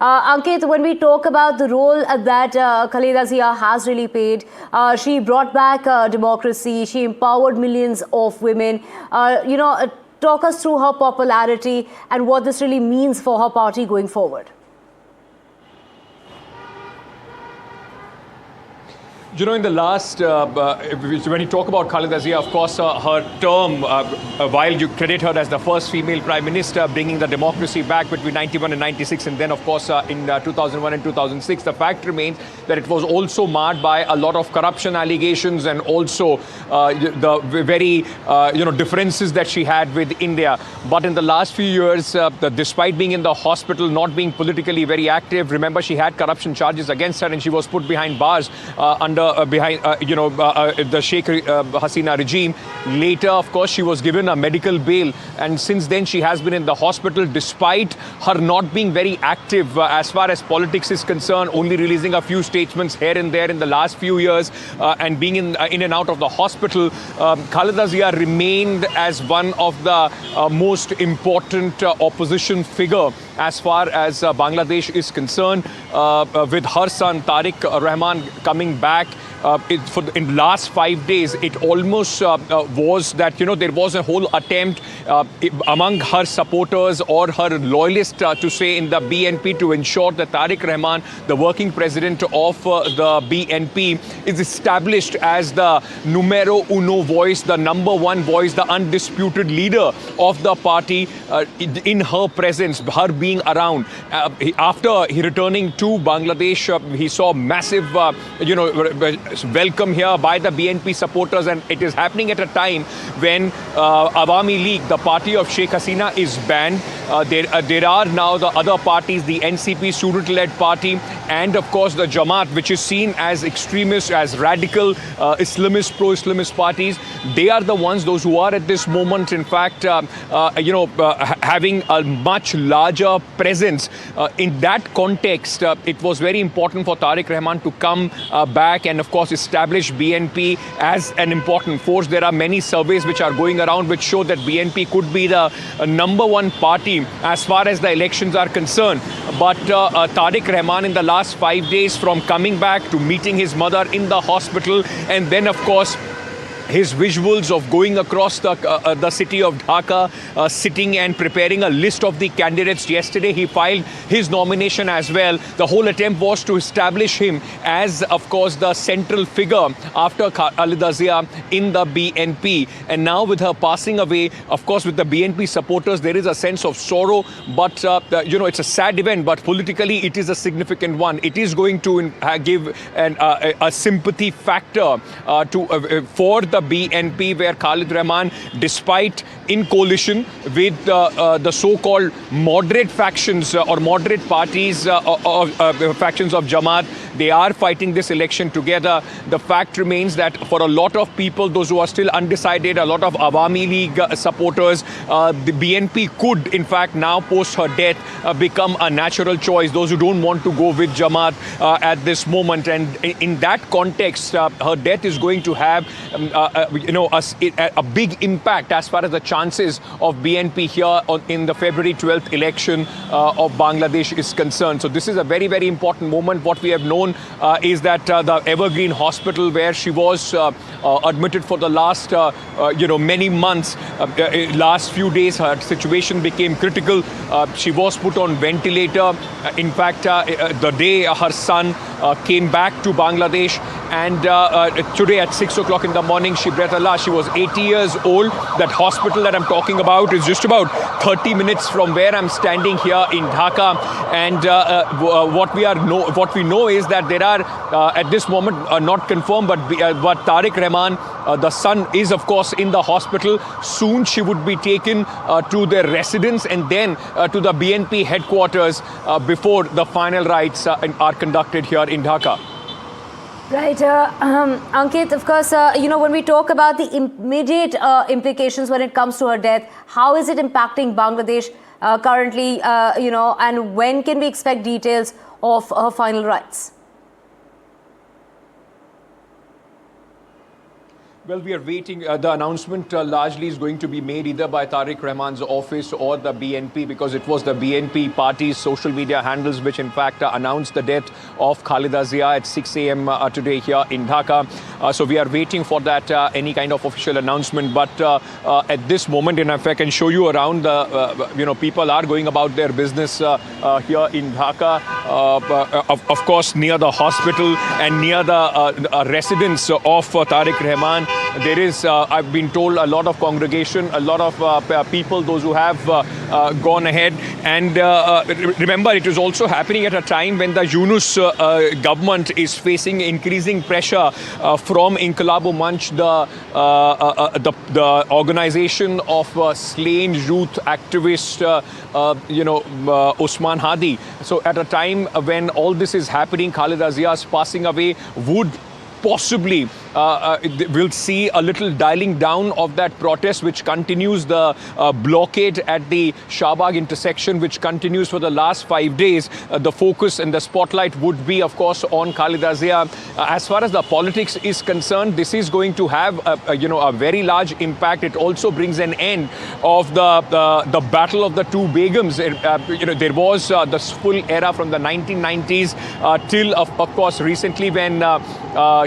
Ankit, when we talk about the role that Khaleda Zia has really played, she brought back democracy, she empowered millions of women. Talk us through her popularity and what this really means for her party going forward. You know, in the last, when you talk about Khaleda Zia, of course, her term, while you credit her as the first female prime minister, bringing the democracy back between 91 and 96, and then, of course, in 2001 and 2006, the fact remains that it was also marred by a lot of corruption allegations and also the very, differences that she had with India. But in the last few years, despite being in the hospital, not being politically very active, remember, she had corruption charges against her and she was put behind bars the Sheikh Hasina regime. Later, of course, she was given a medical bail, and since then she has been in the hospital despite her not being very active as far as politics is concerned, only releasing a few statements here and there in the last few years and being in and out of the hospital. Khaleda Zia remained as one of the most important opposition figure as far as Bangladesh is concerned, with her son Tariq Rahman coming back. In last 5 days, it almost was that, there was a whole attempt among her supporters or her loyalists to say in the BNP to ensure that Tariq Rahman, the working president of the BNP, is established as the numero uno voice, the number one voice, the undisputed leader of the party in her presence, her being around. After he returning to Bangladesh, he saw massive, welcome here by the BNP supporters, and it is happening at a time when Awami League, the party of Sheikh Hasina, is banned. There are now the other parties, the NCP, student-led party, and of course the Jamaat, which is seen as extremist, as radical Islamist, pro-Islamist parties. They are the ones, those who are at this moment, in fact, having a much larger presence. In that context, it was very important for Tariq Rahman to come back and, of course, establish BNP as an important force. There are many surveys which are going around which show that BNP could be the number one party as far as the elections are concerned. But Tariq Rahman, in the last 5 days, from coming back to meeting his mother in the hospital, and then, of course, his visuals of going across the city of Dhaka, sitting and preparing a list of the candidates. Yesterday, he filed his nomination as well. The whole attempt was to establish him as, of course, the central figure after Khaleda Zia in the BNP. And now with her passing away, of course, with the BNP supporters, there is a sense of sorrow. But, it's a sad event, but politically, it is a significant one. It is going to give a sympathy factor for the BNP, where Khaleda Rahman, despite in coalition with the so-called moderate factions or moderate parties, factions of Jamaat, they are fighting this election together. The fact remains that for a lot of people, those who are still undecided, a lot of Awami League supporters, the BNP could, in fact, now post her death, become a natural choice. Those who don't want to go with Jamaat at this moment. And in that context, her death is going to have a big impact as far as the chances of BNP here in the February 12th election of Bangladesh is concerned. So this is a very, very important moment. What we have known is that the Evergreen Hospital, where she was admitted for the last, many months, last few days, her situation became critical. She was put on ventilator. In fact, the day her son came back to Bangladesh, and today at 6 o'clock in the morning, she breathed her last. She was 80 years old. That hospital that I'm talking about is just about 30 minutes from where I'm standing here in Dhaka. And what we know is that there are, at this moment, not confirmed, but Tariq Rahman, the son, is, of course, in the hospital. Soon she would be taken to their residence and then to the BNP headquarters before the final rites are conducted here in Dhaka. Right. Ankit, of course, when we talk about the immediate implications when it comes to her death, how is it impacting Bangladesh currently, and when can we expect details of her final rites? Well, we are waiting. The announcement largely is going to be made either by Tarique Rahman's office or the BNP, because it was the BNP party's social media handles which in fact announced the death of Khaleda Zia at 6 a.m. Today here in Dhaka. So we are waiting for that any kind of official announcement. But at this moment, and if I can show you around, people are going about their business here in Dhaka. Of course, near the hospital and near the residence of Tarique Rahman. There is, I've been told, a lot of congregation, a lot of people, those who have gone ahead. And remember, it is also happening at a time when the Yunus government is facing increasing pressure from Inqilabu Manch, the organization of slain youth activist, Usman Hadi. So at a time when all this is happening, Khaleda Zia's passing away would possibly we'll see a little dialing down of that protest, which continues, the blockade at the Shahbag intersection, which continues for the last 5 days. The focus and the spotlight would be, of course, on Khaleda Zia. As far as the politics is concerned, this is going to have a very large impact. It also brings an end of the battle of the two Begums. There was this full era from the 1990s till, of course, recently when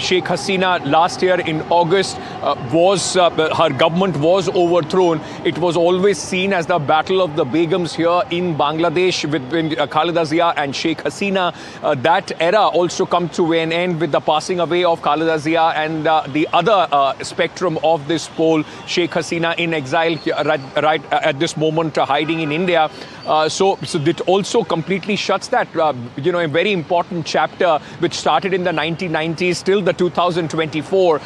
Sheikh Hasina last year in August her government was overthrown. It was always seen as the battle of the Begums here in Bangladesh between Khaleda Zia and Sheikh Hasina. That era also come to an end with the passing away of Khaleda Zia and the other spectrum of this pole, Sheikh Hasina in exile right at this moment, hiding in India. So it also completely shuts that, a very important chapter which started in the 1990s till the 2024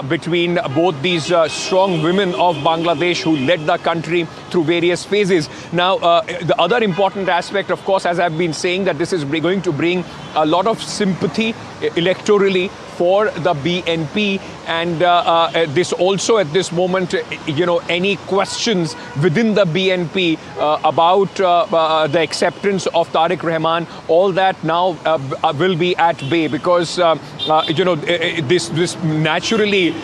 between both these strong women of Bangladesh who led the country through various phases. Now, the other important aspect, of course, as I've been saying, that this is going to bring a lot of sympathy electorally for the BNP, and this also at this moment, any questions within the BNP about the acceptance of Tarique Rahman, all that now will be at bay, because this naturally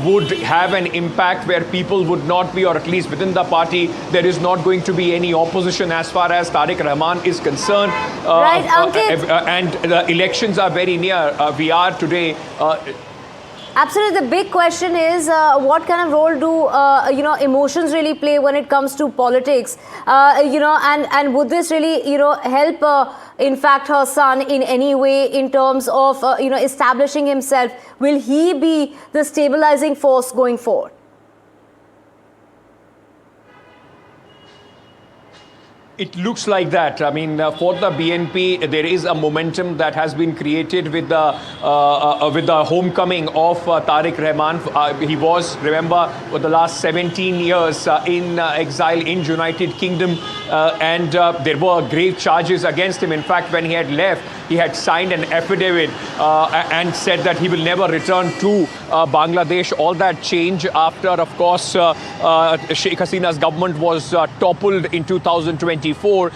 would have an impact where people would not be, or at least within the party, there is not going to be any opposition as far as Tarique Rahman is concerned. Right, Ankit. And the elections are very near. We are today. Absolutely. The big question is what kind of role do emotions really play when it comes to politics? And would this really help in fact her son in any way in terms of establishing himself? Will he be the stabilizing force going forward? It looks like that. I mean, for the BNP, there is a momentum that has been created with the homecoming of Tarique Rahman. He was, remember, for the last 17 years in exile in United Kingdom, and there were grave charges against him. In fact, when he had left, he had signed an affidavit and said that he will never return to Bangladesh. All that changed after, of course, Sheikh Hasina's government was toppled in 2024,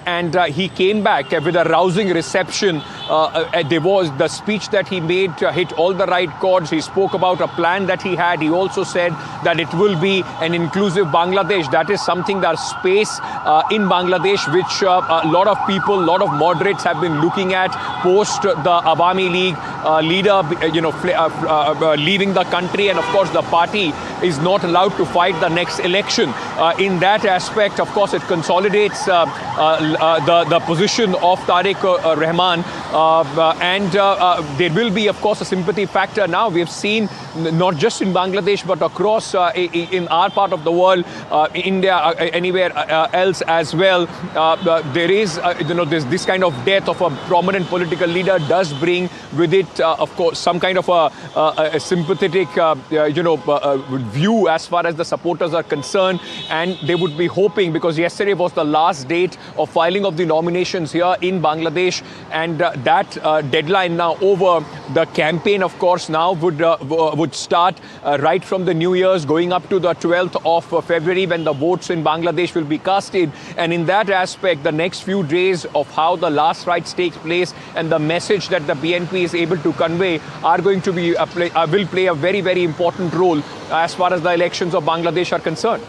and he came back with a rousing reception. There was the speech that he made hit all the right chords. He spoke about a plan that he had. He also said that it will be an inclusive Bangladesh. That is something, that space in Bangladesh, which a lot of people, a lot of moderates have been looking at post the Awami League leader, leaving the country, and of course the party is not allowed to fight the next election. In that aspect, of course, it consolidates the position of Tarique Rahman, and there will be, of course, a sympathy factor. Now we have seen, not just in Bangladesh but across in our part of the world, India, anywhere else as well, there is this kind of death of a prominent political leader does bring with it, of course, some kind of a sympathetic view as far as the supporters are concerned, and they would be hoping, because yesterday was the last date of filing of the nominations here in Bangladesh, and that deadline now over. The campaign, of course, now would start right from the New Year's, going up to the 12th of February, when the votes in Bangladesh will be casted. And in that aspect, the next few days of how the last rites takes place and the message that the BNP is able to convey are going to be will play a very, very important role as far as the elections of Bangladesh are concerned.